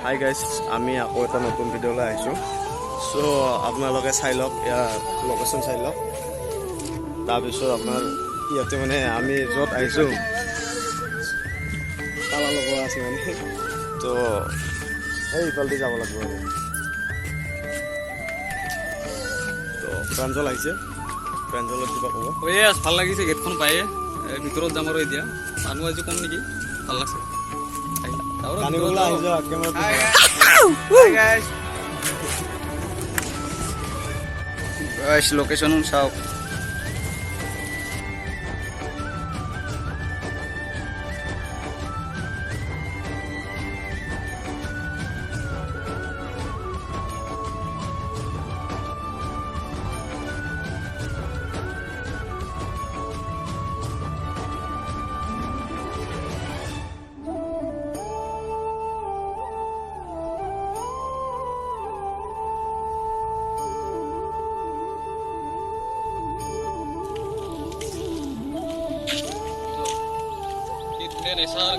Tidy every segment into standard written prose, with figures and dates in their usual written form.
Hi guys, আমি আকৌ এটা নতুন ভিডিঅ'লৈ আহিছোঁ। চ' আপোনালোকে চাই লওক, ইয়াৰ লোকেশ্যন চাই লওক। তাৰপিছত আপোনাৰ ইয়াতে মানে আমি য'ত আহিছোঁ তালা লগোৱা আছে মানে, তো এইফালেদি যাব লাগিব আৰু। তো প্ৰাঞ্জল আহিছে, প্ৰাঞ্জলত কিবা ক'ব? ভাল লাগিছে গেটখন পায়ে, ভিতৰত যাম আৰু এতিয়া। মানুহ আজি কম নেকি, ভাল লাগছে। কানিবলৈ আহি যাওক লোকেশ্যন চাওক।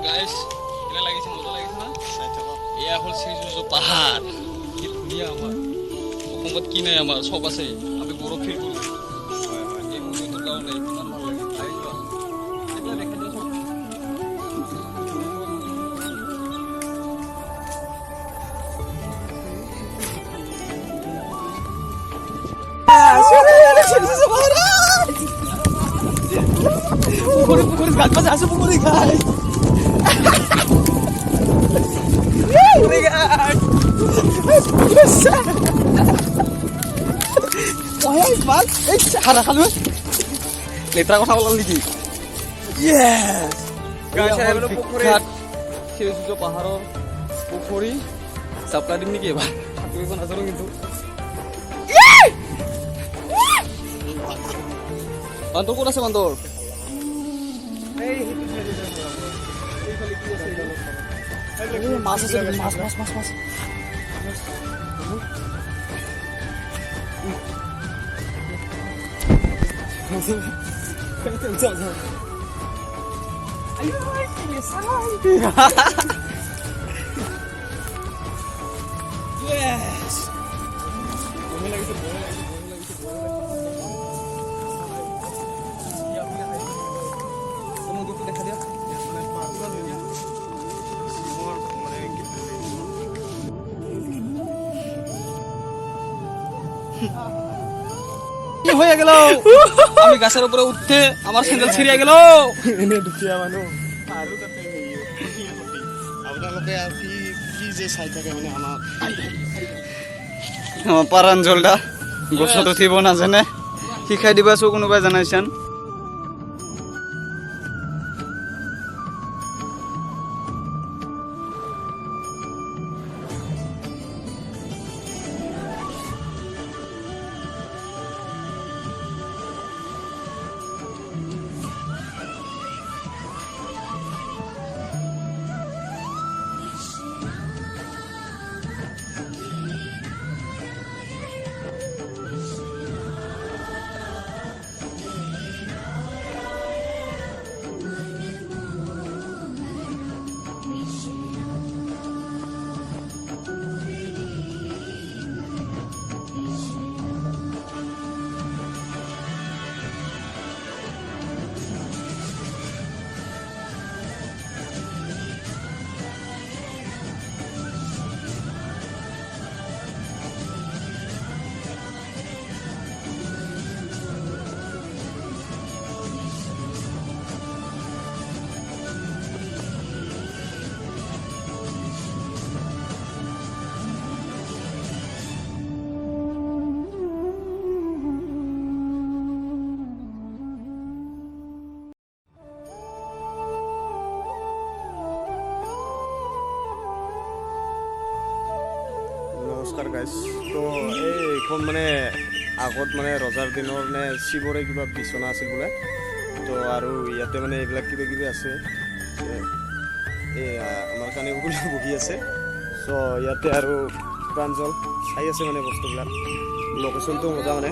গাইছ কেনে লাগিছে, মজা লাগিছে না? এয়া হ'ল শ্ৰীযুৰ্য পাহাৰ। কি ধুনীয়া, আমাৰ অসমত কি নাই, আমাৰ চব আছে। আমি গৌৰৱ ফিল কৰোঁ এই মুহূৰ্তৰ কাৰণে। কিমান ভাল লাগে, আহি যোৱা সেইবিলাক দেখা দিয়া চব। পুখুৰী গাছ পাছে আছে, পুখুৰী গাছ লেতেৰা কথা ওলাল নেকি? শ্ৰীযুৰ্য পাহাৰৰ পুখুৰী চাপ্লাই দিম নেকি এবাৰ? সাঁতুৰিব নাজানো কিন্তু। বান্দৰ ক'ত আছে? বান্দৰ মাছ আছে, মাছ মাছ মাছ মাছ। দেখা দিয়া কি হয়ে গেল? আমি গাছের উপরে উঠতে আমার স্যান্ডেল ছিঁড়ে গেল। এনে দুখীয়া মানুহ আৰু তাতে আপোনালোকে আৰু কি যে চাই থাকে মানে আমাৰ পাৰাঞ্জলটা গছত উঠিব নাজানে, শিকাই দিবাচোন কোনোবাই জানাইছান। নমস্কাৰ গাইজ। তো এইখন মানে আগত মানে ৰজাৰ দিনৰ নে শিৱৰে কিবা বিচনা আছিল বোলে। তো আৰু ইয়াতে মানে এইবিলাক কিবা কিবি আছে। এই আমাৰ কাৰণে বহি আছে। চ' ইয়াতে আৰু প্ৰাঞ্জল চাই আছে মানে বস্তুবিলাক। লোকেশ্যনটো মজা মানে।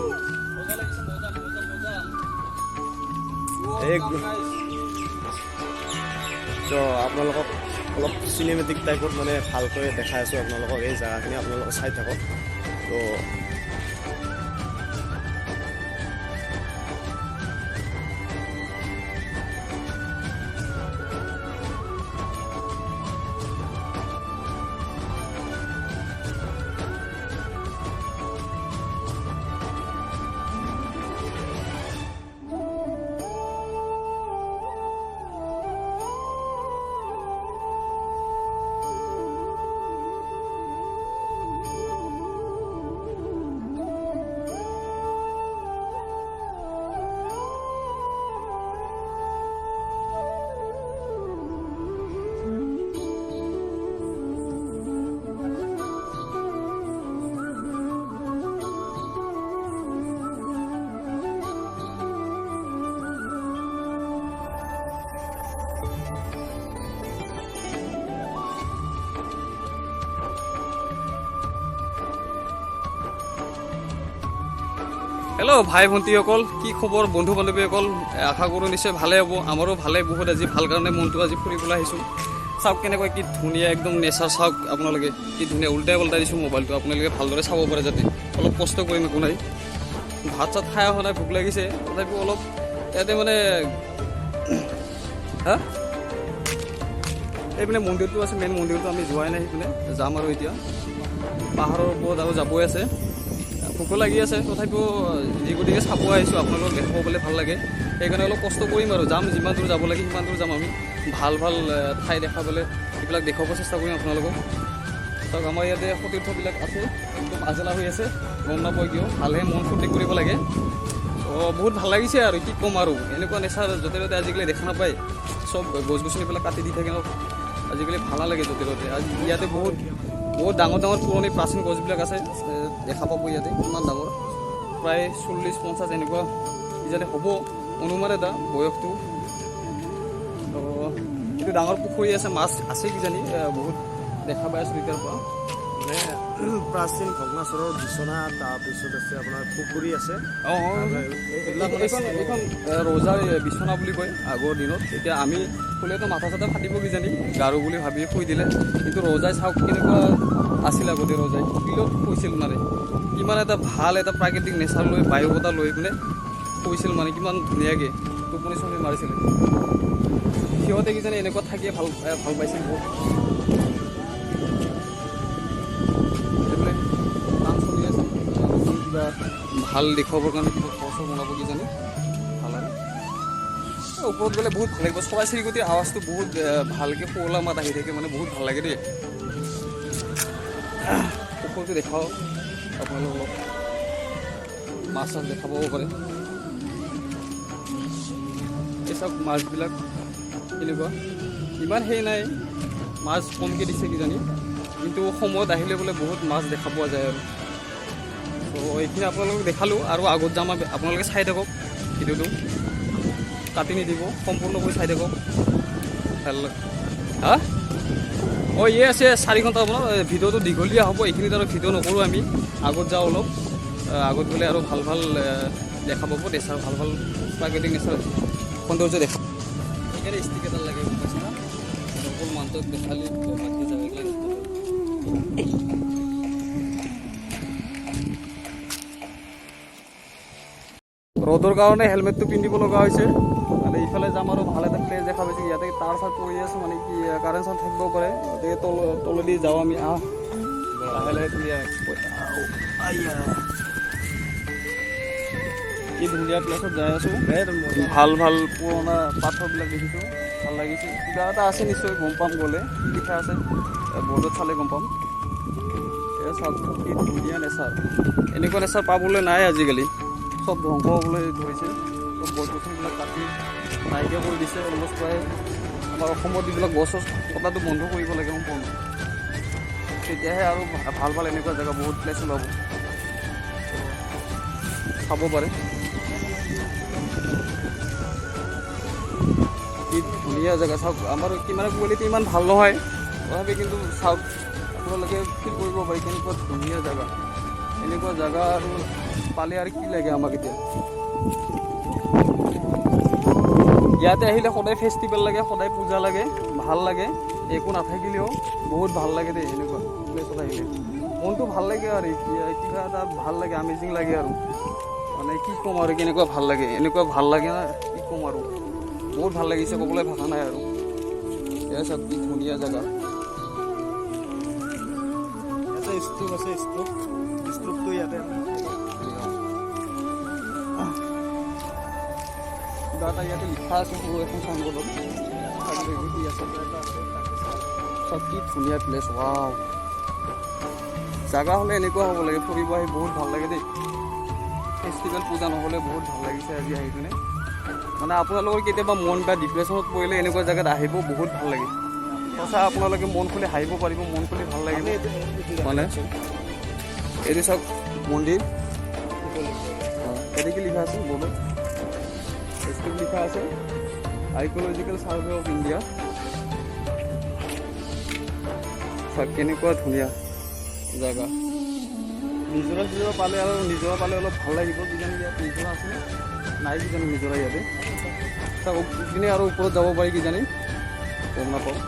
এই চ' আপোনালোকক অলপ চিনেমেটিক টাইপত মানে ভালকৈ দেখাই আছোঁ আপোনালোকক। এই জেগাখিনি আপোনালোকে চাই থাকক। তো হেল্ল' ভাই ভণ্টিসকল, কি খবৰ বন্ধু বান্ধৱীসকল? আশা কৰোঁ নিশ্চয় ভালে হ'ব। আমাৰো ভালে বহুত। আজি ভাল কাৰণে মনটো আজি ফুৰিবলৈ আহিছোঁ। চাওক কেনেকৈ কি ধুনীয়া একদম নেচাৰ চাওক আপোনালোকে, কি ধুনীয়া উল্টাই পল্টাই দিছোঁ মোবাইলটো, আপোনালোকে ভালদৰে চাব পাৰে যাতে। অলপ কষ্ট কৰিম একো নাই। ভাত চাত খাই অহা নাই, ভোক লাগিছে, তথাপিও অলপ ইয়াতে মানে হা এইপিনে মন্দিৰটো আছে, মেইন মন্দিৰটো আমি যোৱাই নাই, সেইপিনে যাম আৰু এতিয়া। পাহাৰৰ ওপৰত আৰু যাবই আছে, ভোকো লাগি আছে, তথাপিও যি গতিকে চাব আহিছোঁ, আপোনালোকক দেখাব পালে ভাল লাগে। সেইকাৰণে অলপ কষ্ট কৰিম আৰু যাম, যিমান দূৰ যাব লাগে সিমান দূৰ যাম আমি। ভাল ভাল ঠাই দেখাবলৈ এইবিলাক দেখুৱাব চেষ্টা কৰিম আপোনালোকক। চাওক আমাৰ ইয়াতে সতীৰ্থবিলাক আছে, একদম আজেলা হৈ আছে, গম নাপায় কিয়, ভালহে মন ফূৰ্তি কৰিব লাগে। বহুত ভাল লাগিছে আৰু কি ক'ম আৰু, এনেকুৱা নেচাৰ য'তে ত'তে আজিকালি দেখা নাপায়। চব গছ গছনিবিলাক কাটি দি থাকে ন, আজিকালি ভাল নালাগে য'তে ত'তে। আজি ইয়াতে বহুত ডাঙৰ ডাঙৰ পুৰণি প্ৰাচীন গছবিলাক আছে, দেখা পাব ইয়াতে ইমান ডাঙৰ, প্ৰায় 40-50 এনেকুৱা কিজানি হ'ব, অনুমান এটা বয়সটো। তো এইটো ডাঙৰ পুখুৰী আছে, মাছ আছে কিজানি বহুত দেখা পাই আছোঁ এতিয়াৰ পৰা। মানে প্ৰাচীন ভগ্নাচৰৰ বিচনা, তাৰপিছত আছে আপোনাৰ পুখুৰী আছে। এইখন ৰজাৰ বিচনা বুলি কয় আগৰ দিনত। এতিয়া আমি শুলেতো মাথা চাথা ফাটিব কিজানি, গাৰু বুলি ভাবি শুই দিলে। কিন্তু ৰজাই চাওক কেনেকুৱা আছিল আগতে, ৰজাই শিলত শুইছিল মানে, কিমান এটা ভাল এটা প্ৰাকৃতিক নেচাৰ লৈ, বায়ু বতাহ লৈ পিনে শুইছিল মানে, কিমান ধুনীয়াকৈ টোপনি চপনি মাৰিছিলে। সিহঁতে কিজানি এনেকুৱা থাকিয়ে ভাল পাইছিল বহুত। কিবা ভাল দেখুৱাবৰ কাৰণে কিবা ঘৰ বনাব কিজানি, ভাল আৰু ওপৰত গ'লে বহুত ভাল লাগিব। চৰাই চিৰিকটিৰ আৱাজটো বহুত ভালকৈ শুৱলা মাত আহি থাকে, মানে বহুত ভাল লাগে দেই। পুখুৰীটো দেখাওঁ আপোনালোকক, মাছ চাছ দেখা পাব পাৰে। এই চাওক মাছবিলাক কেনেকুৱা, ইমান সেই নাই, মাছ কমকৈ দিছে কিজানি, কিন্তু সময়ত আহিলে বোলে বহুত মাছ দেখা পোৱা যায় আৰু। তো এইখিনি আপোনালোকক দেখালোঁ, আৰু আগত যাম। আপোনালোকে চাই থাকক, ভিডিঅ'টো কাটি নিদিব, সম্পূৰ্ণকৈ চাই থাকক, ভাল লাগে। হা আছে 4 ঘণ্টা আপোনাৰ ভিডিঅ'টো দীঘলীয়া হ'ব। এইখিনিত আৰু ভিডিঅ' নকৰোঁ আমি, আগত যাওঁ অলপ, আগত গ'লে আৰু ভাল ভাল দেখা পাব নেচাৰ, ভাল ভাল প্ৰাকৃতিক নেচাৰ সৌন্দৰ্য দেখা। সেইকাৰণে ষ্টিক এটা লাগে, গম পাইছে না, অকল মানুহটোক দেখালে বাকী জেগাবিলাক ৰ'দৰ কাৰণে হেলমেটটো পিন্ধিব লগা হৈছে। মানে ইফালে যাম আৰু ভাল এটা প্লেচ দেখা পাইছোঁ, ইয়াতে তাৰ চাৰ পৰি আছে, মানে কি কাৰেণ্ট চাৰেণ্ট থাকিব পাৰে, গতিকে তলেদি যাওঁ আমি। লাহে লাহে কি ধুনীয়া প্লেচত যাই আছোঁ। ভাল ভাল পুৰণা পাথৰবিলাক দেখিছোঁ, ভাল লাগিছে। কিবা এটা আছে নিশ্চয়, গম পাম গ'লে, কি লিখা আছে বৰ্ডত চালে গম পাম। এই চাওক কি ধুনীয়া নেচাৰ, এনেকুৱা নেচাৰ পাবলৈ নাই আজিকালি, চব ধ্বংস হ'বলৈ ধৰিছে। চব গছ গছনিবিলাক কাটি নাইকিয়া কৰি দিছে। অলমষ্ট প্ৰায় আমাৰ অসমত যিবিলাক গছ কটাটো বন্ধ কৰিব লাগে সম্পূৰ্ণ, তেতিয়াহে আৰু ভাল ভাল এনেকুৱা জেগা বহুত প্লেচ ওলাব, চাব পাৰে। কি ধুনীয়া জেগা চাওক। আমাৰ কিমান কোৱালিটি ইমান ভাল নহয়, তথাপি কিন্তু চাওক আপোনালোকে ফিল কৰিব পাৰি কেনেকুৱা ধুনীয়া জেগা। এনেকুৱা জেগা আৰু পালে আৰু কি লাগে আমাক এতিয়া। ইয়াতে আহিলে সদায় ফেষ্টিভেল লাগে, সদায় পূজা লাগে, ভাল লাগে। একো নাথাকিলেও বহুত ভাল লাগে দেই এনেকুৱা প্লেচত আহিলে মনটো ভাল লাগে আৰু কিবা এটা ভাল লাগে আমেজিং লাগে আৰু মানে কি ক'ম আৰু কেনেকুৱা ভাল লাগে এনেকুৱা ভাল লাগে না কি ক'ম আৰু বহুত ভাল লাগিছে ক'বলৈ ভাষা নাই আৰু এয়া চব কি ধুনীয়া জেগা এটা স্তূপ আছে স্তূপটো ইয়াতে কিবা এটা ইয়াতে লিখা আছে সৰু এখন চাইনবোৰ্ডত কি আছে চব কি ধুনীয়া প্লেচ ৱাও জাগা হ'লে এনেকুৱা হ'ব লাগে ফুৰিব আহি বহুত ভাল লাগে দেই ফেষ্টিভেল পূজা নহ'লে বহুত ভাল লাগিছে আজি আহি পিনে মানে আপোনালোকৰ কেতিয়াবা মন বা ডিপ্ৰেশ্যনত পৰিলে এনেকুৱা জেগাত আহিব বহুত ভাল লাগে সঁচা আপোনালোকে মন খুলি হাঁহিব পাৰিব মন খুলি ভাল লাগিব মানে এইটো চাওক মন্দিৰ এইটো কি লিখা আছে বৰ্ডত এইটো লিখা আছে আৰ্কিঅলজিকেল ছাৰ্ভে অফ ইণ্ডিয়া চাওক কেনেকুৱা ধুনীয়া জেগা নিজৰা পালে আৰু নিজৰা পালে অলপ ভাল লাগিব কিজানি ইয়াত নিজৰা আছে নাই কিজানি নিজৰা ইয়াতে চাওক ইপিনে আৰু ওপৰত যাব পাৰি কিজানি গম নাপাওঁ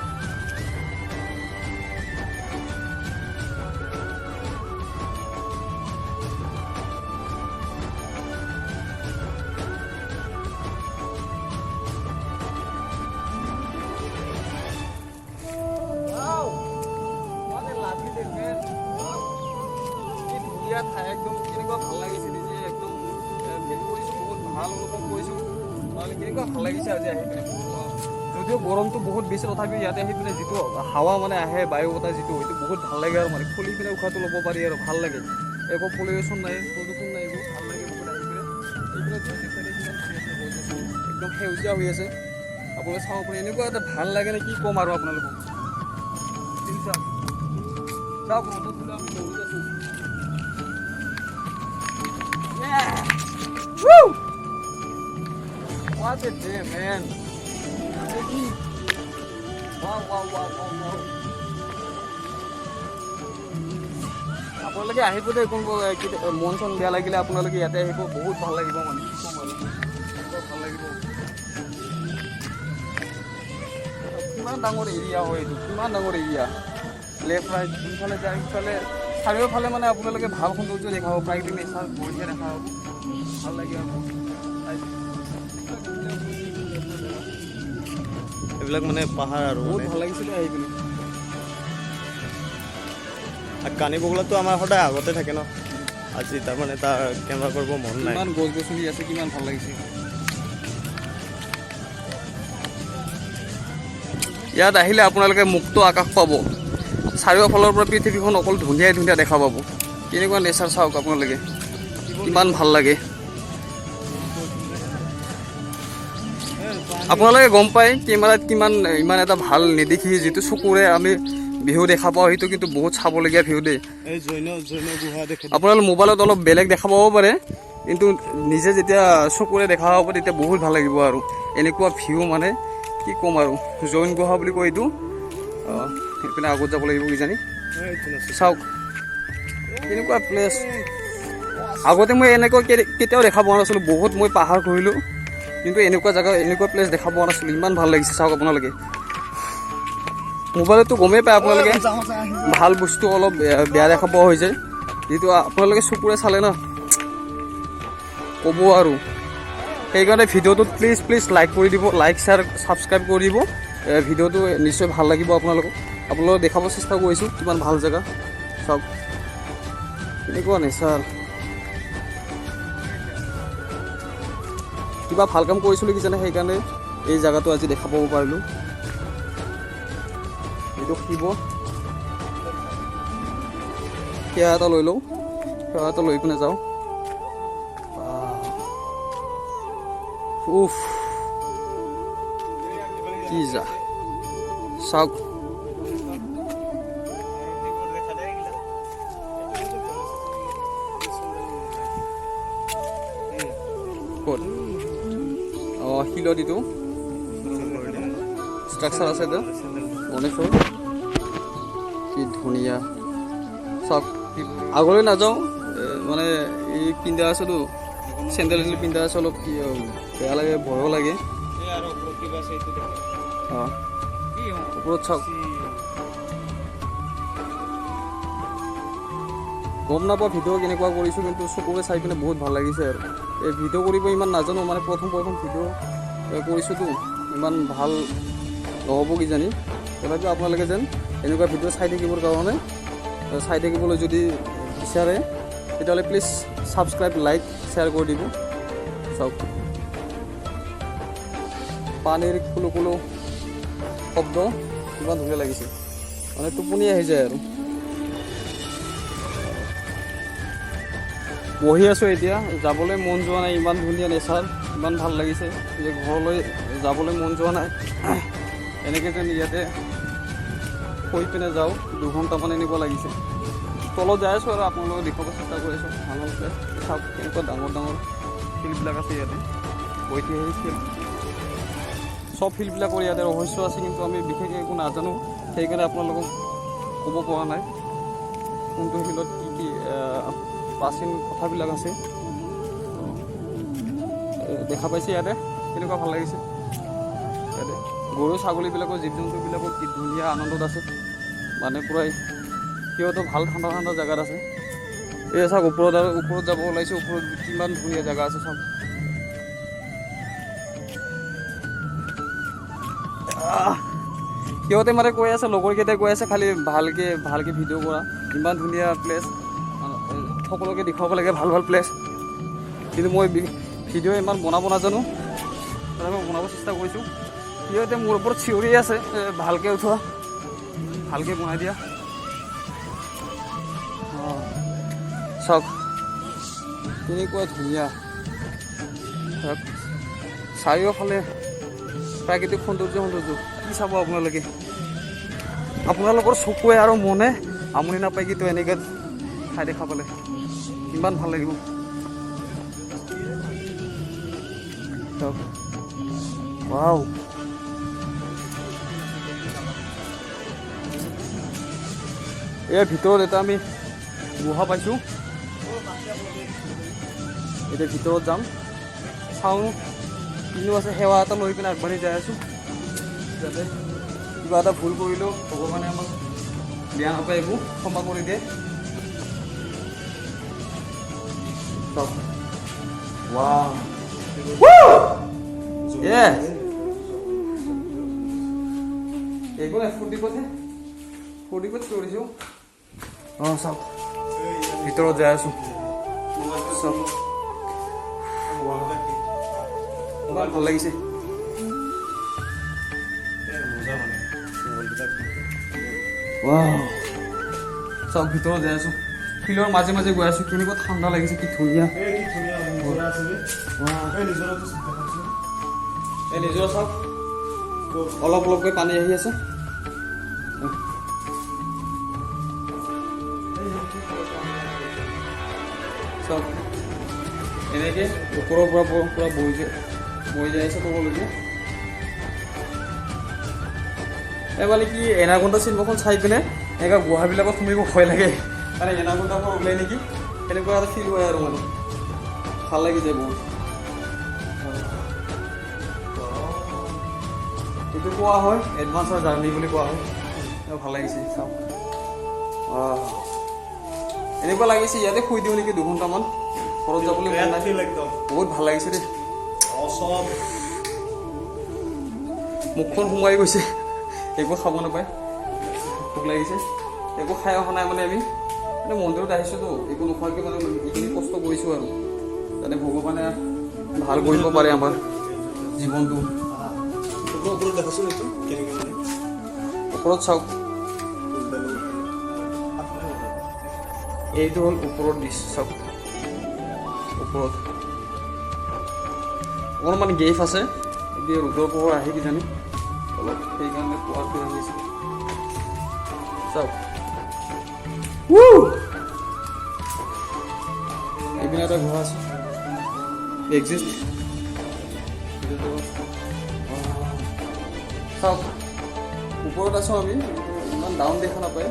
ঠাই একদম কেনেকুৱা ভাল লাগিছে নিজে একদম ফিল কৰিছোঁ বহুত ভাল অনুভৱ কৰিছোঁ মানে কেনেকুৱা ভাল লাগিছে আজি আহি পিনে যদিও গৰমটো বহুত বেছি তথাপিও ইয়াতে আহি পিনে যিটো হাৱা মানে আহে বায়ু বতাহ যিটো সেইটো বহুত ভাল লাগে আৰু মানে খুলি পিনে উশাহটো ল'ব পাৰি আৰু ভাল লাগে একো পলিউশ্যন নাই প্ৰদূষণ নাই একো ভাল লাগে বহুত আহি পিনে একদম সেউজীয়া হৈ আছে আপোনালোকে চাব পাৰে এনেকুৱা এটা ভাল লাগে নে কি ক'ম আৰু আপোনালোকক চাওক চাওক Woo! What a day, man. Wow. আপোনালোকে আহিব দেই মন চন বেয়া লাগিলে আপোনালোকে ইয়াতে আহিব বহুত ভাল লাগিব মানে কি ক'ম আৰু ভাল লাগিব কিমান ডাঙৰ এৰিয়া হয় এইটো কিমান ডাঙৰ এৰিয়া লেফ্ট ৰাইট যোনফালে যায় সিফালে চাৰিওফালে মানে আপোনালোকে ভাল সৌন্দৰ্য দেখাব প্ৰাকৃতিক নেচাৰ বঢ়িয়া দেখা হ'ব ভাল লাগে আৰু এইবিলাক মানে পাহাৰ আৰু বহুত ভাল লাগিছিলে আহি পিনে কানি বগলাটো আমাৰ সদায় আগতে থাকে ন আজি তাৰমানে তাৰ কেমেৰা কৰিব মন নাই কিমান গছ গছনি আছে কিমান ভাল লাগিছে ইয়াত আহিলে আপোনালোকে মুক্ত আকাশ পাব চাৰিওফালৰ পৰা পৃথিৱীখন অকল ধুনীয়াই ধুনীয়া দেখা পাব কেনেকুৱা নেচাৰ চাওক আপোনালোকে কিমান ভাল লাগে আপোনালোকে গম পায় কেমেৰাত কিমান ইমান এটা ভাল নেদেখি যিটো চকুৰে আমি ভিউ দেখা পাওঁ সেইটো কিন্তু বহুত চাবলগীয়া ভিউ দেই আপোনালোকে মোবাইলত অলপ বেলেগ দেখা পাব পাৰে কিন্তু নিজে যেতিয়া চকুৰে দেখা পাব তেতিয়া বহুত ভাল লাগিব আৰু এনেকুৱা ভিউ মানে কি ক'ম আৰু জৈন গুহা বুলি কয় এইটো সেইপিনে আগত যাব লাগিব কিজানি চাওক এনেকুৱা প্লেচ আগতে মই এনেকুৱা কেতিয়াও দেখা পোৱা নাছিলোঁ বহুত মই পাহাৰ ঘূৰিলোঁ কিন্তু এনেকুৱা জেগা এনেকুৱা প্লেচ দেখা পোৱা নাছিলোঁ ইমান ভাল লাগিছে চাওক আপোনালোকে মোবাইলতো গমেই পায় আপোনালোকে ভাল বস্তু অলপ বেয়া দেখা পোৱা হৈ যায় যিটো আপোনালোকে চকুৰে চালে ন ক'ব আৰু সেইকাৰণে ভিডিঅ'টোত প্লিজ লাইক কৰি দিব লাইক শ্বেয়াৰ ছাবস্ক্ৰাইব কৰি দিব ভিডিঅ'টো নিশ্চয় ভাল লাগিব আপোনালোকক দেখাব চেষ্টা কৰিছোঁ কিমান ভাল জেগা চাওক কেনেকুৱা নেচাৰ কিবা ভাল কাম কৰিছিলোঁ কিজানে সেইকাৰণে এই জেগাটো আজি দেখা পাব পাৰিলোঁ এইটো শিৱ সেয়া এটা লৈ লওঁ সেয়া এটা লৈ পিনে যাওঁ উফ কি যা চাওক ক'ত অঁ শিলত এইটো ষ্ট্ৰাকচাৰ আছে এইটো গণেশৰ কি ধুনীয়া চাওক আগলৈ নাযাওঁ মানে এই পিন্ধা আছেতো চেণ্ডেল পিন্ধা আছে অলপ বেয়া লাগে ভয়ো লাগে অঁ ওপৰত চাওক গম নাপাওঁ ভিডিঅ' কেনেকুৱা কৰিছোঁ কিন্তু চকুৰে চাই পিনে বহুত ভাল লাগিছে আৰু এই ভিডিঅ' কৰিব ইমান নাজানো মানে প্ৰথম ভিডিঅ' কৰিছোঁতো ইমান ভাল নহ'ব কিজানি তথাপিও আপোনালোকে যেন এনেকুৱা ভিডিঅ' চাই থাকিবৰ কাৰণে চাই থাকিবলৈ যদি বিচাৰে তেতিয়াহ'লে প্লিজ ছাবস্ক্ৰাইব লাইক শ্বেয়াৰ কৰি দিব চাওক পানীৰ কুলো কুলো শব্দ ইমান ধুনীয়া লাগিছে মানে টোপনি আহি যায় আৰু বহি আছোঁ এতিয়া যাবলৈ মন যোৱা নাই ইমান ধুনীয়া নেচাৰ ইমান ভাল লাগিছে যে ঘৰলৈ যাবলৈ মন যোৱা নাই এনেকৈ যেন ইয়াতে শুই পিনে যাওঁ 2 ঘণ্টামান এনেকুৱা লাগিছে তলত যাই আছোঁ আৰু আপোনালোকক দেখুৱাব চেষ্টা কৰি আছোঁ ভাল হৈছে চাওক কেনেকুৱা ডাঙৰ ডাঙৰ ফিল্ডবিলাক আছে ইয়াতে ঐতিহাসিক ফিল্ড সব ফিল্ডবিলাকৰ ইয়াতে ৰহস্য আছে কিন্তু আমি বিশেষ একো নাজানো সেইকাৰণে আপোনালোকক ক'ব পৰা নাই কোনটো ফিল্ডত কি কি প্ৰাচীন কথাবিলাক আছে দেখা পাইছে ইয়াতে কেনেকুৱা ভাল লাগিছে ইয়াতে গৰু ছাগলীবিলাকৰ জীৱ জন্তুবিলাকৰ কি ধুনীয়া আনন্দত আছে মানে পূৰাই সিহঁতো ভাল ঠাণ্ডা ঠাণ্ডা জেগাত আছে এই চাওক ওপৰত যাব ওলাইছে ওপৰত কিমান ধুনীয়া জেগা আছে চাওক সিহঁতে মানে কৈ আছে লগৰকেইটাই কৈ আছে খালি ভালকৈ ভিডিঅ' কৰা ইমান ধুনীয়া প্লেচ সকলোকে দেখুৱাব লাগে ভাল ভাল প্লেচ কিন্তু মই ভিডিঅ' ইমান বনাব নাজানো তথাপি বনাব চেষ্টা কৰিছোঁ সিহঁতে মোৰ ওপৰত চিঞৰি আছে ভালকৈ উঠোৱা ভালকৈ বনাই দিয়া চাওক কেনেকুৱা ধুনীয়া চাৰিওফালে প্ৰাকৃতিক সৌন্দৰ্য কি চাব আপোনালোকৰ চকুৱে আৰু মনে আমনি নাপায় কিন্তু এনেকৈ ঠাই দেখা পালে কিমান ভাল লাগিব ৱাও ইয়াৰ ভিতৰত এটা আমি গুহা পাইছোঁ এতিয়া ভিতৰত যাম চাওঁ কিনো আছে সেৱা এটা লৈ পিনে আগবাঢ়ি যাই আছোঁ যাতে কিবা এটা ভুল কৰিলেও ভগৱানে আমাক বেয়া নাপায় একো ক্ষমা কৰি দিয়ে Wow. Woo! Yeah. Ego na food dikot কৰিছো চাওক ভিতৰত যাই আছো চাওক ভাল লাগিছে চাওক ভিতৰত যাই আছো ফিল্ডৰ মাজে মাজে গৈ আছো কেনেকুৱা ঠাণ্ডা লাগিছে কি ধুনীয়া এই নিজৰ চাওক অলপ অলপকৈ পানী আহি আছে চাওক এনেকৈ ওপৰৰ পৰা পুৰা বৈ যাই আছে তললৈকে মানে কি এনাকোণ্ডা চিনেমাখন চাই পিনে এনেকুৱা গুহাবিলাকত সোমাব ভয় লাগে মানে এনাকোণ্ডাৰ পৰা ওলাই নেকি এনেকুৱা এটা ফিল হয় আৰু মানে ভাল লাগি যায় বহুত এইটো কোৱা হয় এডভান্সৰ জাৰ্ণি বুলি কোৱা হয় ভাল লাগিছে চাওক এনেকুৱা লাগিছে ইয়াতে শুই দিওঁ নেকি 2 ঘণ্টামান ঘৰত যাবলৈ মন নাই বহুত ভাল লাগিছে দেই মুখখন সোমাই গৈছে একো খাব নাপায় ভোক লাগিছে একো খাই অহা নাই মানে আমি মানে মন্দিৰত আহিছোঁতো একো নোখোৱাকৈ মানে এইখিনি কষ্ট কৰিছোঁ আৰু যাতে ভগৱানে ভাল কৰিব পাৰে আমাৰ জীৱনটো ওপৰত চাওক এইটো হ'ল ওপৰৰ দৃশ্য চাওক ওপৰত অকণমান গেফ আছে এতিয়া ৰ'দৰ পোহৰ আহি কিজানি অলপ সেইকাৰণে পোৱাটো আহিছে চাওক এইপিনে এটা গুহা আছে এক্সিষ্ট চাওক ওপৰত আছোঁ আমি ইমান ডাউন দেখা নাপায়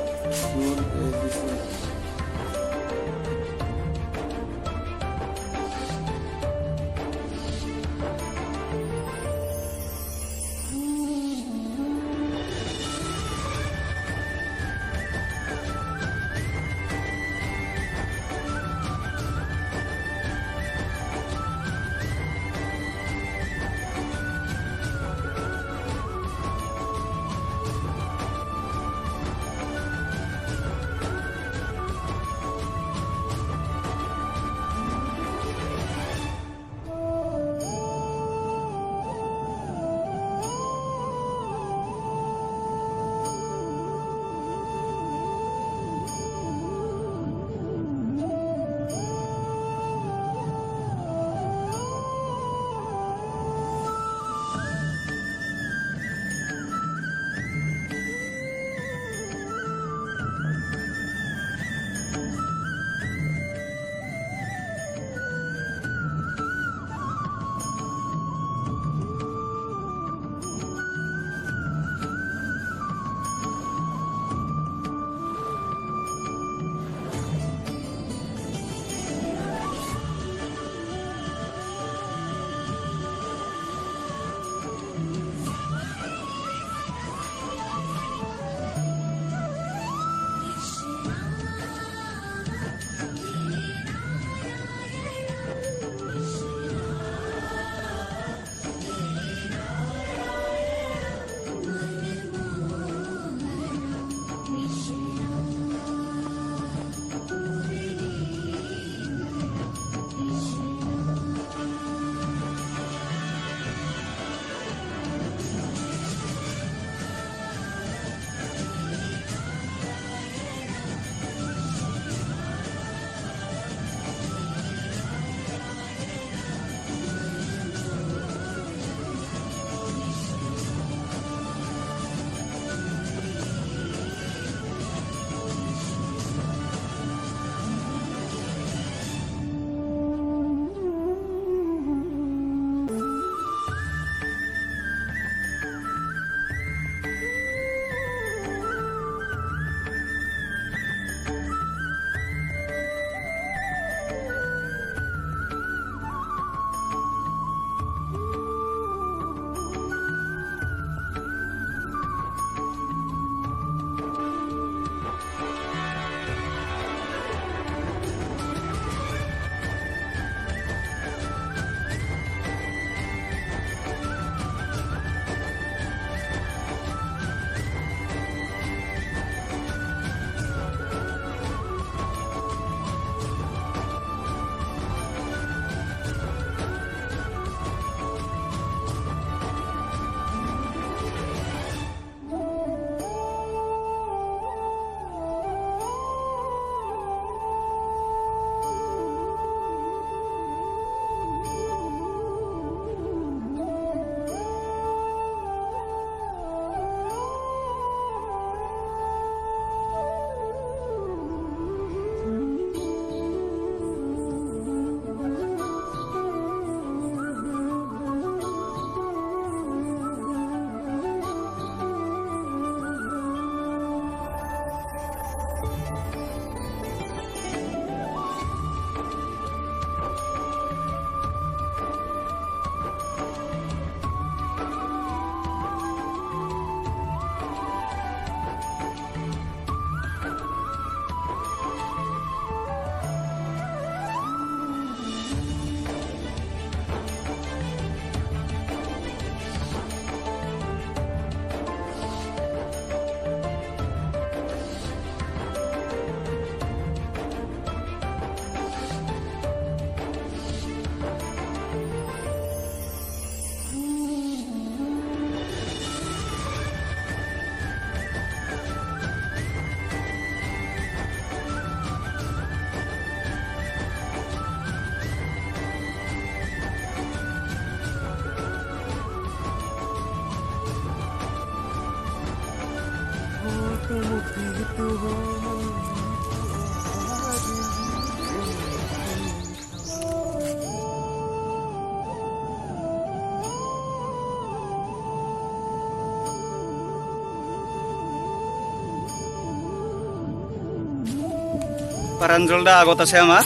প্ৰাঞ্জল দা আগত আছে আমাৰ,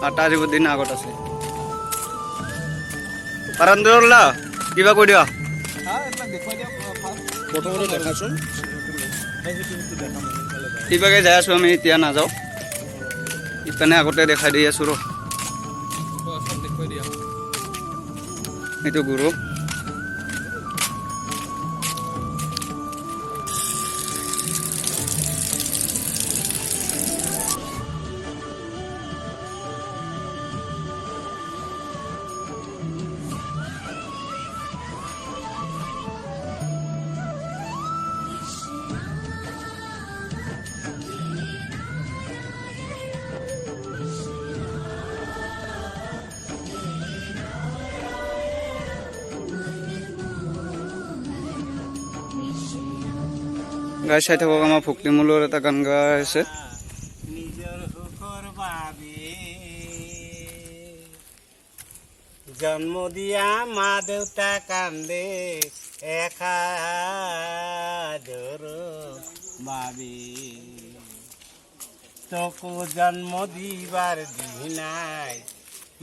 আৰু তাজিবুদ্দিন আগত আছে। প্ৰাঞ্জল দা কিবা কৈ দিয়া। প্ৰথমতে দেখাচোন কিবাকে যাই আছোঁ আমি, এতিয়া নাযাওঁ। ইপিনে আগতে দেখাই দি আছোঁ ৰ। দেখুৱাই দিয়া। এইটো গুৰু। গাই চাই থাকক, আমাৰ ভক্তিমূলৰ এটা গান গাই আছে। নিজৰ সুখৰ বাবে জন্ম দিয়া মা দেউতা কান্দে এসাজৰ বাবে, তোকো জন্ম দিবাৰ দিনাই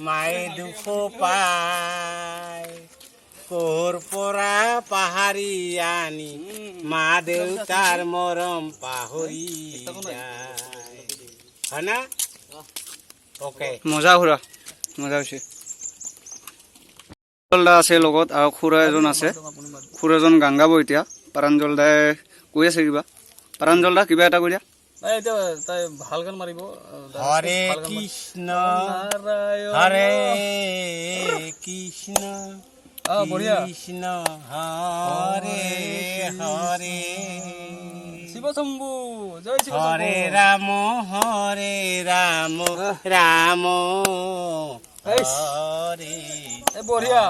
মায়ে দুখ পায়, ক'ৰ পৰা পাহাৰি আনি মা দেউতাৰ মৰম পাহৰি যায়, হয় না? অ'কে, মজা খুৰা, মজা হৈছে। দা আছে লগত আৰু খুৰা এজন আছে। খুৰাজন গান গাব এতিয়া। প্ৰাঞ্জল দাই কৈ আছে কিবা। প্ৰাঞ্জল দা কিবা এটা কৈ দিয়া। নাই এতিয়া তাই ভাল গান মাৰিব। হৰে কৃষ্ণ হৰে কৃষ্ণ বঢ়িয়া। কৃষ্ণ হৰে হৰে শিৱ শম্ভু, জয় শিৱ হৰে ৰাম ৰাম হৰে বঢ়িয়া।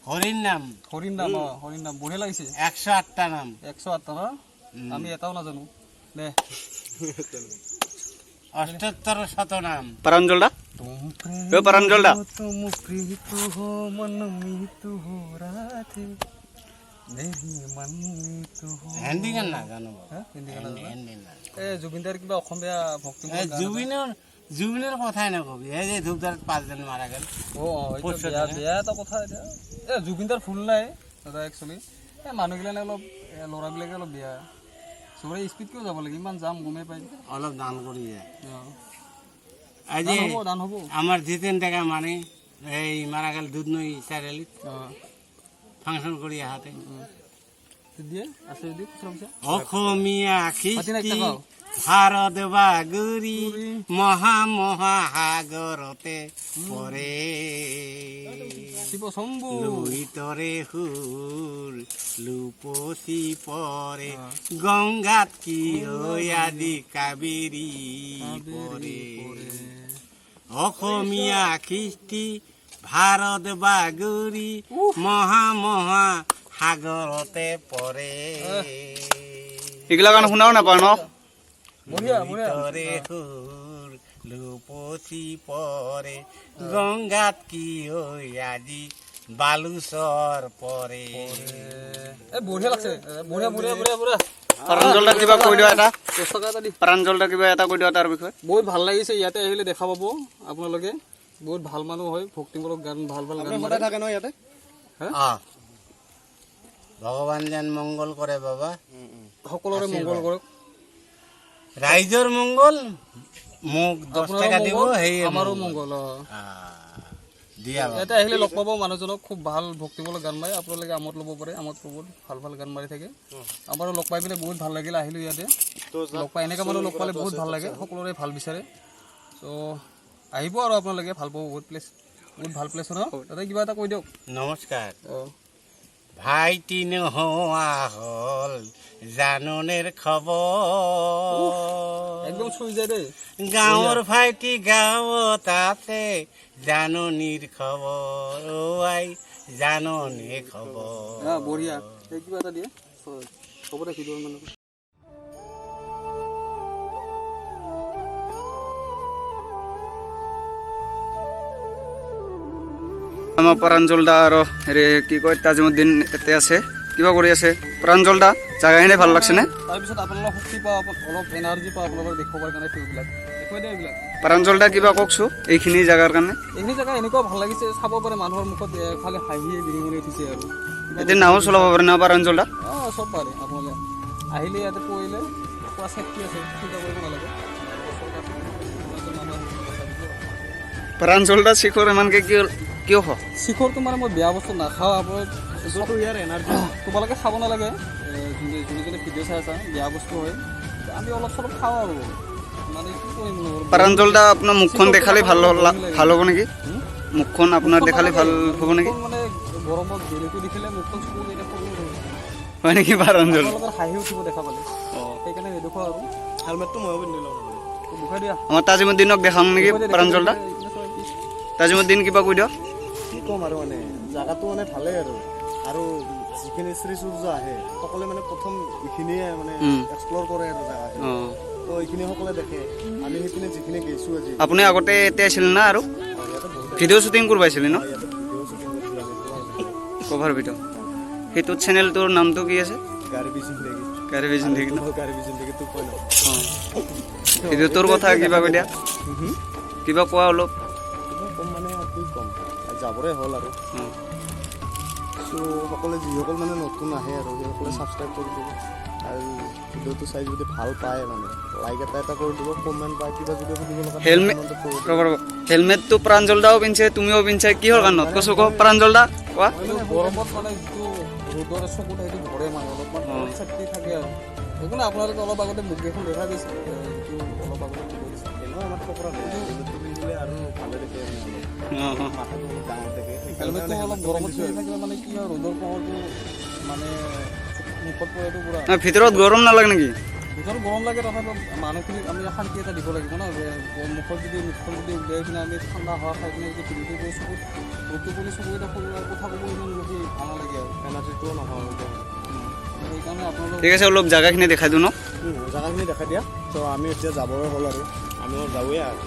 হৰিৰ নাম হৰিণ নাম, হৰিণ নাম বঢ়িয়া লাগিছে। 108টা নাম। 108 ন? আমি এটাও নাজানো দে। 78 শত নাম। প্ৰাঞ্জল দা, প্ৰাঞ্জল দা तुम प्रीत हो मन मीत हो राधे मेरी मन मीत हो। হিন্দী গান নাজানো বাৰু। হিন্দী গান নাজানো? হিন্দী নাজানো। এই জুবিনদাৰ কিবা অসমীয়া ভক্তি জুবিনৰ কথাই নকবি, এই যে ধূপধাৰত 5 জন মাৰা গ'ল। বেয়া এটা কথা এতিয়া। এই জুবিনদাৰ ভুল নাই দাদা, একচুৱেলি এই মানুহবিলাকে অলপ ল'ৰাবিলাকে অলপ বেয়া, চবৰে স্পীড কিয় যাব লাগে, ইমান যাম গমেই পাই। অলপ দান কৰি যায়। দান আজি হ'ব, দান হ'ব। আমাৰ জিতেন টাকা মানে এই মাৰা গেল দুধনৈ চাৰিআলিত ফাংচন কৰি আহাতে দিয়ে আছে যদি খুচৰা পইচা অসমীয়া খ্ৰীষ্টি টাকা। ভাৰত বাগৰি মহা মহাসাগৰতে পৰে শিৱ শম্ভু লুইতৰে সুৰ লুপচি পৰে গংগাত কি আদি কাবেৰী পৰে অসমীয়া খ্ৰীষ্টি ভাৰত বাগৰি মহা মহা সাগৰতে পৰে এইগিলা গান শুনাও নাপায় ন? বঢ়িয়া বঢ়িয়া। লুইতৰে সুৰ লুপচি পৰে গংগাত কি আজি বালুচৰ পৰে এই বঢ়িয়া লাগছে, বঢ়িয়া বঢ়িয়া বঢ়িয়া বঢ়িয়া। প্ৰাঞ্জল দা কিবা কৈ দিয়া এটা। 10 টকা এটা দি। প্ৰাঞ্জল দা কিবা এটা কৈ দিয়া তাৰ বিষয়ে। বহুত ভাল লাগিছে, ইয়াতে আহিলে দেখা পাব আপোনালোকে। বহুত ভাল মানুহ হয়, ভক্তিমূলক গান ভাল ভাল গান মাৰে। থাকে ন ইয়াতে? ভগৱান যেন মংগল কৰে বাবা, সকলোৰে মংগল কৰক। ৰাইজৰ মংগল, মোক 10 টাকা দিব, সেই আমাৰো মংগল। দিয়া বাবা। ইয়াতে আহিলে লগ পাব মানুহজনক, খুব ভাল ভক্তিমূলক গান মাৰে। আপোনালোকে আমোদ ল'ব পাৰে, আমোদ বহুত ভাল ভাল গান মাৰি থাকে। আমাৰো লগ পাই পেলাই বহুত ভাল লাগিল, আহিলোঁ ইয়াতে লগ পাই। এনেকুৱা মানুহ লগ পালে বহুত ভাল লাগে, সকলোৰে ভাল বিচাৰে। চ' আহিব আৰু আপোনালোকে ভাল পাব, বহুত প্লেচ, বহুত ভাল প্লেচ ন। তাতে কিবা এটা কৈ দিয়ক। নমস্কাৰ। অঁ ভাইটি নোহোৱা হ'ল জাননীৰ খবৰ, একদম চুই যায় দেই। গাঁৱৰ ভাইটি গাঁৱত আছে জাননীৰ খবৰ, আই জাননীৰ খবৰ। বঢ়িয়া, এই কিবা এটা দিয়ে হ'ব দে ভিডিঅ'ৰ মানুহ। আমাৰ প্ৰাঞ্জল দা আৰু হেৰি কি কয় তাজিমুদ্দিন ইয়াতে আছে, কিবা কৰি আছে। প্ৰাঞ্জল দা জাগাখিনি ভাল লাগছেনে তাৰপিছত আপোনালোকৰ শক্তি পাওঁ অলপ এনাৰ্জি পাওঁ আপোনালোকক দেখুৱাবৰ কাৰণে ভিউবিলাক দেখুৱাই দিয়ে এইবিলাক প্ৰাঞ্জল দা কিবা কওকচোন এইখিনি জাগাৰ কাৰণে এইখিনি জেগা এনেকুৱা ভাল লাগিছে চাব পাৰে মানুহৰ মুখত খালি হাঁহিয়ে বিৰিঙি উঠিছে আৰু এতিয়া নাও চলাব পাৰে না প্ৰাঞ্জল দা অঁ চব পাৰে আপোনালোকে আহিলে ইয়াতে পৰিলে পুৰা চেফটি আছে চিন্তা কৰিব নালাগে প্ৰাঞ্জল দা শিখৰ ইমানকে কিয় হয় শিখৰটো মানে মই বেয়া বস্তু নাখাওঁ আপোনাৰ শিখৰটো ইয়াৰ এনাৰ্জি তোমালোকে খাব নালাগে যোনে ভিডিঅ' চাই আছা বেয়া বস্তু হয় আমি অলপ চলপ খাওঁ আৰু মানে কি কৰিম প্ৰাঞ্জল দা আপোনাৰ মুখখন দেখালে ভাল হ'ব নেকি মুখখন আপোনাৰ দেখালে ভাল হ'ব নেকি মানে গৰমত বেলিটো দেখিলে মুখখন চকু এতিয়া সৰু হয় নেকি প্ৰাঞ্জল আপোনালোকৰ হাঁহি উঠিব দেখা পালে সেইকাৰণে নেদেখুৱা আৰু হেলমেটটো ময়ো পিন্ধি লওঁ দুখাই দিয়া আমাৰ তাজিমুদ্দিনক দেখাম নেকি প্ৰাঞ্জল দা তাজিমুদ্দিন কিবা কৈ দিয়ক কি ক'ম আৰু মানে জাগাটো মানে ভালেই আৰু যিখিনি শ্ৰী সূৰ্য আহে সকলোৱে মানে প্ৰথম এইখিনিয়ে মানে এক্সপ্ল'ৰ কৰে আৰু জাগাখিনি তো এইখিনি সকলোৱে দেখে আমি সেইখিনি যিখিনি গৈছোঁ আজি আপুনি আগতে এতিয়া আছিল না আৰু ইয়াতে বহুত ভিডিঅ' শ্বুটিং কৰিব আহিছিলে ন ইয়াতে ভিডিঅ' শ্বুটিং কৰিছিলোঁ আমি কভাৰ ভিডিঅ' সেইটো চেনেলটোৰ নামটো কি আছে গাড়ী বি জিন্দগী গাড়ী বি জিন্দগী ন গাড়ী বি জিন্দগী 2.0 ভিডিঅ'টোৰ কথা কিবা কৈ দিয়া কিবা কোৱা অলপ কিবা ক'ম মানে কি ক'ম যাবৰে হ'ল আৰু চ' সকলোৱে যিসকল মানে নতুন আহে আৰু সেইসকলে ছাবস্ক্ৰাইব কৰি দিব আৰু ভিডিঅ'টো চাই যদি ভাল পায় মানে লাইক এটা কৰি দিব কমেণ্ট বা কিবা যদি সুধিব লগা হেলমেটটো প্ৰাঞ্জল দাও পিন্ধছে তুমিও পিন্ধছে কিহৰ কাৰণত কৈছো কওক প্ৰাঞ্জল দা কোৱা গৰমত মানে যিটো ৰ'দৰ চকুত সেইটো ধৰে মানে অলপমান চেফটি থাকে আৰু সেইকাৰণে আপোনালোকে অলপ আগতে মুখ এখন দেখা দিছে যিটো অলপ আগতে কৰিছে এনেও আমাৰ ফকৰা হেলমেটটো পিন্ধিলে আৰু ভালে দেখে মাথাটো ডাঙৰ দেখে হেলমেটটো অলপ গৰমত চলি থাকিলে মানে কি হয় ৰ'দৰ পোহৰটো মানে মুখত পৰেটো পুৰা ভিতৰত গৰম নালাগে নেকি ভিতৰত গৰম লাগে তথাপিও মানুহখিনিক আমি শান্তি এটা দিব লাগিব ন মুখখন যদি উলিয়াই কিনে আমি ঠাণ্ডা হাৱা খাই কিনে যদি ফিল্ডটো কৰি চকুত ৰ'দটো পৰি চকুকেইটা সৰু কথা ক'ব ইমান বেছি ভাল নালাগে আৰু এনাৰ্জিটোও নহয় সেইকাৰণে আপোনালোক ঠিক আছে অলপ জাগাখিনি দেখাই দিওঁ ন জাগাখিনি দেখাই দিয়া তো আমি এতিয়া যাবৰে হ'ল আৰু আমিও যাওঁৱে আৰু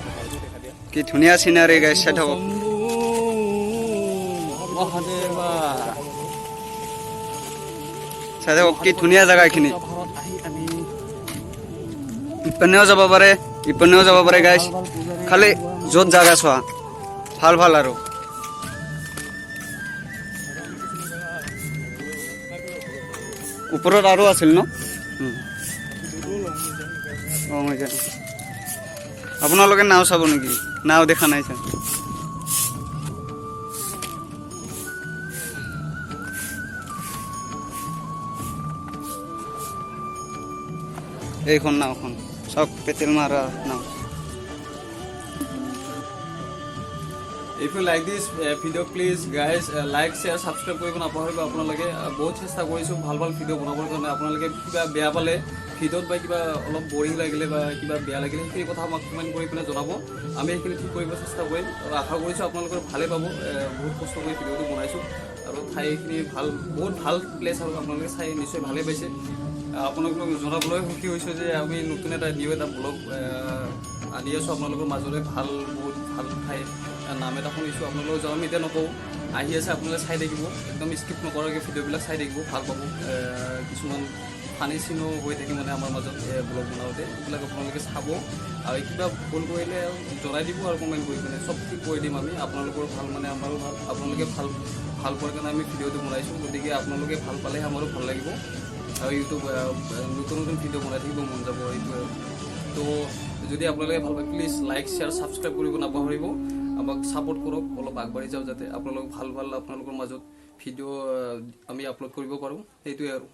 জাগাখিনি দেখাই দিয়া কি ধুনীয়া চিনাৰী গাইছ চাই থাকক চাই থাকক কি ধুনীয়া জাগা এইখিনি ইপিনেও যাব পাৰে ইপিনেও যাব পাৰে গাইছ খালি য'ত জাগা চোৱা ভাল আৰু ওপৰত আৰু আছিল ন আপোনালোকে নাও চাব নেকি নাও দেখা নাই চাই এইখন নাওখন চব পেটেল মাৰা নাও If you like this video, please guys like, share, subscribe কৰিব নাপাহৰিব আপোনালোকে বহুত চেষ্টা কৰিছোঁ ভাল ভিডিঅ' বনাবৰ কাৰণে আপোনালোকে কিবা বেয়া পালে ভিডিঅ'ত বা কিবা অলপ বৰিং লাগিলে বা কিবা বেয়া লাগিলে সেইখিনি কথা আমাক কমেণ্ট কৰি পিনে জনাব আমি সেইখিনি ঠিক কৰিব চেষ্টা কৰিম আৰু আশা কৰিছোঁ আপোনালোকে ভালেই পাব বহুত কষ্ট কৰি ভিডিঅ'টো বনাইছোঁ আৰু ঠাইখিনি বহুত ভাল প্লেচ আৰু আপোনালোকে চাই নিশ্চয় ভালেই পাইছে আপোনালোকক জনাবলৈ সুখী হৈছোঁ যে আমি নতুন এটা ব্লগ আনি আছোঁ আপোনালোকৰ মাজৰে বহুত ভাল ঠাই নাম এটা শুনিছোঁ আপোনালোকক যাম এতিয়া নকওঁ আহি আছে আপোনালোকে চাই থাকিব একদম স্কিপ নকৰাকৈ ভিডিঅ'বিলাক চাই থাকিব ভাল পাব কিছুমান ফানি চিনো হৈ থাকে মানে আমাৰ মাজত ব্লগ বনাওঁতে এইবিলাক আপোনালোকে চাব আৰু কিবা ভুল কৰিলে জনাই দিব আৰু কমেণ্ট কৰি পিনে চব ঠিক কৰি দিম আমি আপোনালোকৰ ভাল মানে আমাৰো ভাল আপোনালোকে ভাল পোৱাৰ কাৰণে আমি ভিডিঅ'টো বনাইছোঁ গতিকে আপোনালোকে ভাল পালেহে আমাৰো ভাল লাগিব আৰু ইউটিউব নতুন ভিডিঅ' বনাই থাকিব মন যাব এইটোৱে তো যদি আপোনালোকে ভাল পায় প্লিজ লাইক শ্বেয়াৰ ছাবস্ক্ৰাইব কৰিব নাপাহৰিব আমাক ছাপোৰ্ট কৰক অলপ আগবাঢ়ি যাওঁ যাতে আপোনালোক ভাল আপোনালোকৰ মাজত ভিডিঅ' আমি আপলোড কৰিব পাৰোঁ সেইটোৱে আৰু